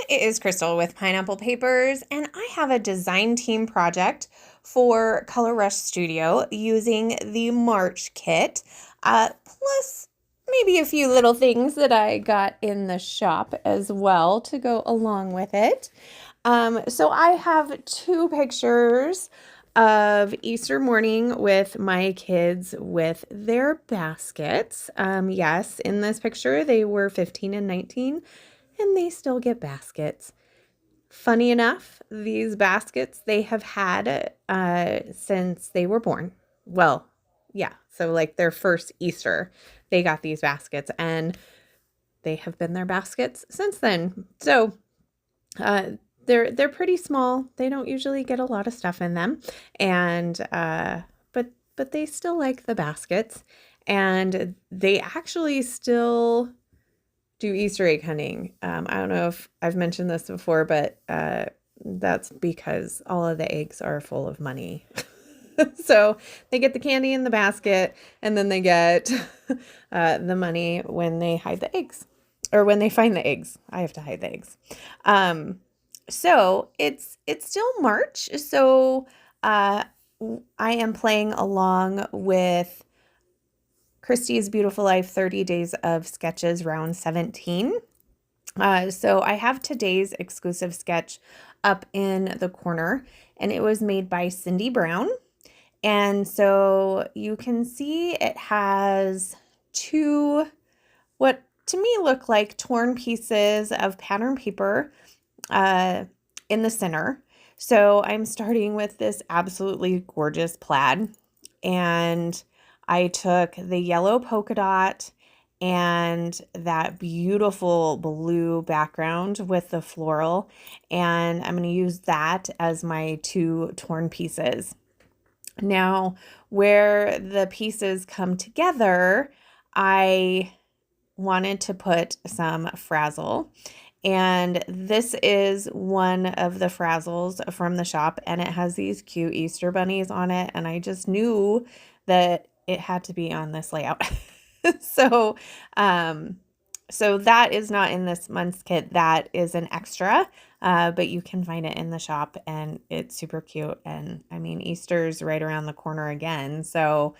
It is Crystal with Pineapple Papers, and I have a design team project for Color Rush Studio using the March kit, plus maybe a few little things that I got in the shop as well to go along with it. So I have two pictures of Easter morning with my kids with their baskets. Yes, in this picture they were 15 and 19 and they still get baskets. Funny enough, these baskets they have had since they were born. Well, yeah, so like their first Easter, they got these baskets and they have been their baskets since then. So uh, they're pretty small. They don't usually get a lot of stuff in them, and but they still like the baskets, and they actually still do Easter egg hunting. I don't know if I've mentioned this before, but that's because all of the eggs are full of money. So they get the candy in the basket, and then they get the money when they hide the eggs, or when they find the eggs. I have to hide the eggs. So it's still March, so I am playing along with Christie's Beautiful Life 30 Days of Sketches round 17. So I have today's exclusive sketch up in the corner, and it was made by Cindy Brown. And so you can see it has two, what to me look like torn pieces of pattern paper in the center. So I'm starting with this absolutely gorgeous plaid, and I took the yellow polka dot and that beautiful blue background with the floral, and I'm going to use that as my two torn pieces. Now, where the pieces come together, I wanted to put some frazzle. And this is one of the frazzles from the shop, and it has these cute Easter bunnies on it. And I just knew that it had to be on this layout. So, so that is not in this month's kit. That is an extra, but you can find it in the shop, and it's super cute. And I mean, Easter's right around the corner again. So,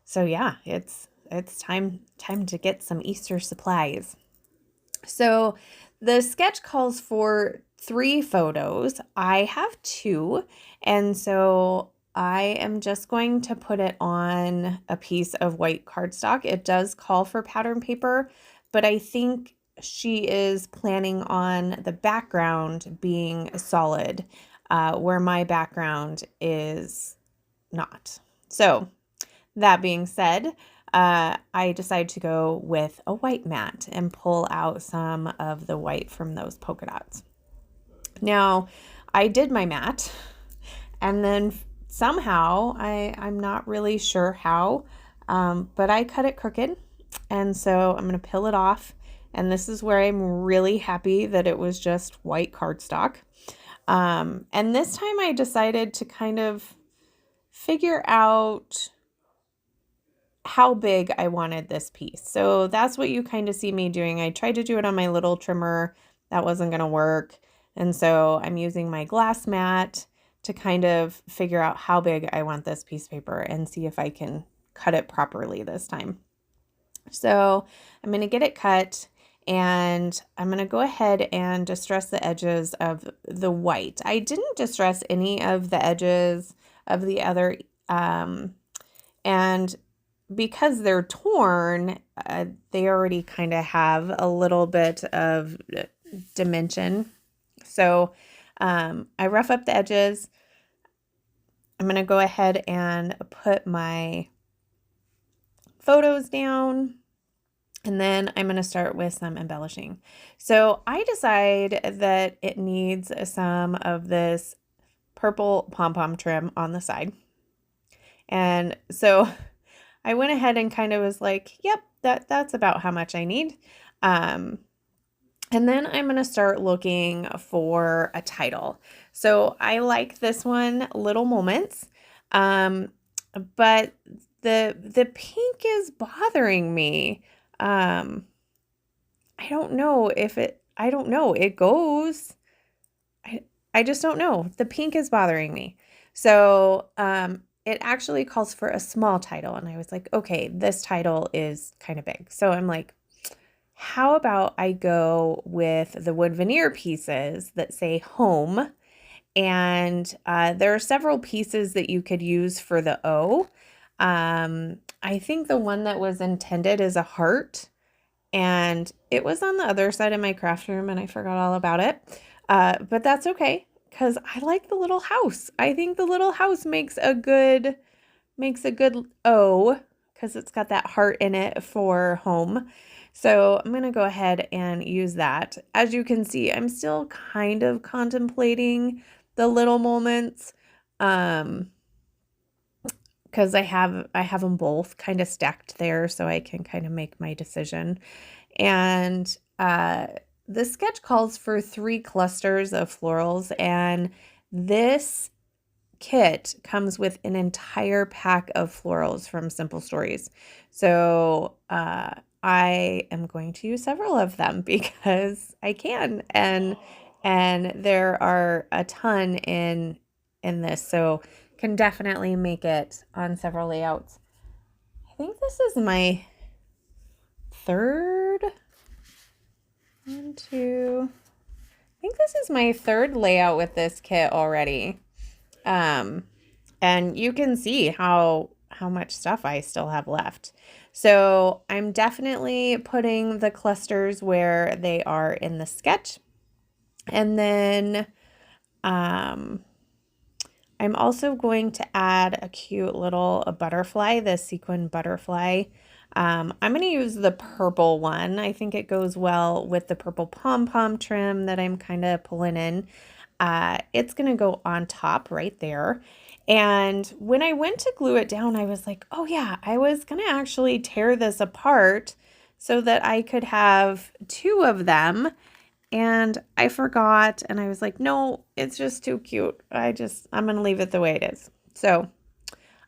so yeah, it's time to get some Easter supplies. So the sketch calls for 3 photos. I have 2, and so I am just going to put it on a piece of white cardstock. It does call for pattern paper, but I think she is planning on the background being solid, where my background is not. So that being said, I decided to go with a white mat and pull out some of the white from those polka dots. Now, I did my mat, and then somehow, I'm not really sure how, but I cut it crooked, and so I'm going to peel it off, and this is where I'm really happy that it was just white cardstock. And this time I decided to kind of figure out how big I wanted this piece. So that's what you kind of see me doing. I tried to do it on my little trimmer. That wasn't going to work. And so I'm using my glass mat to kind of figure out how big I want this piece of paper and see if I can cut it properly this time. So I'm going to get it cut, and I'm going to go ahead and distress the edges of the white. I didn't distress any of the edges of the other, and because they're torn, they already kind of have a little bit of dimension. So I rough up the edges. I'm going to go ahead and put my photos down, and then I'm going to start with some embellishing. So I decide that it needs some of this purple pom-pom trim on the side. And so I went ahead and kind of was like, yep, that's about how much I need. And then I'm going to start looking for a title. So I like this one, Little Moments. But the pink is bothering me. I don't know if I don't know. It goes. I just don't know. The pink is bothering me. So, it actually calls for a small title. And I was like, okay, this title is kind of big. So I'm like, how about I go with the wood veneer pieces that say home? And there are several pieces that you could use for the O. I think the one that was intended is a heart, and it was on the other side of my craft room and I forgot all about it. But that's okay because I like the little house. I think the little house makes a good O because it's got that heart in it for home. So I'm going to go ahead and use that. As you can see, I'm still kind of contemplating the little moments because I have them both kind of stacked there so I can kind of make my decision. And the sketch calls for 3 clusters of florals, and this kit comes with an entire pack of florals from Simple Stories. So I am going to use several of them because I can, and there are a ton in this, so can definitely make it on several layouts. I think this is my third one, two. I think this is my third layout with this kit already. And you can see how much stuff I still have left. So I'm definitely putting the clusters where they are in the sketch. And then I'm also going to add a cute little butterfly, the sequin butterfly. I'm going to use the purple one. I think it goes well with the purple pom-pom trim that I'm kind of pulling in. It's going to go on top right there. And when I went to glue it down, I was like, oh yeah, I was going to actually tear this apart so that I could have 2 of them. And I forgot, and I was like, no, it's just too cute. I'm going to leave it the way it is. So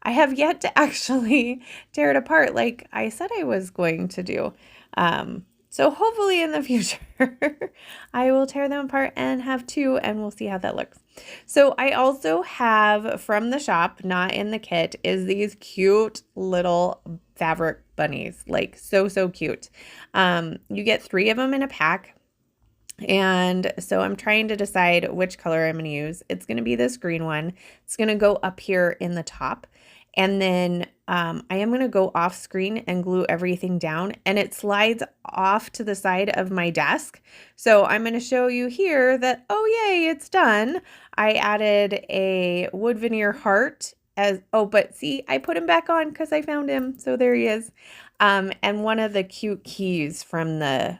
I have yet to actually tear it apart like I said I was going to do. So hopefully in the future, I will tear them apart and have 2, and we'll see how that looks. So I also have from the shop, not in the kit, is these cute little fabric bunnies, like so cute. You get 3 of them in a pack. And so I'm trying to decide which color I'm going to use. It's going to be this green one. It's going to go up here in the top. And then I am going to go off screen and glue everything down, and it slides off to the side of my desk. So I'm going to show you here that, oh yay, it's done. I added a wood veneer heart but see, I put him back on because I found him. So there he is. And one of the cute keys from the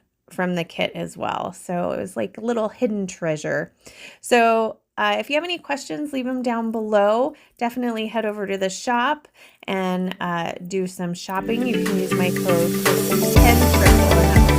kit as well. So it was like a little hidden treasure. So if you have any questions, leave them down below. Definitely head over to the shop and do some shopping. You can use my code KRISTEN10 for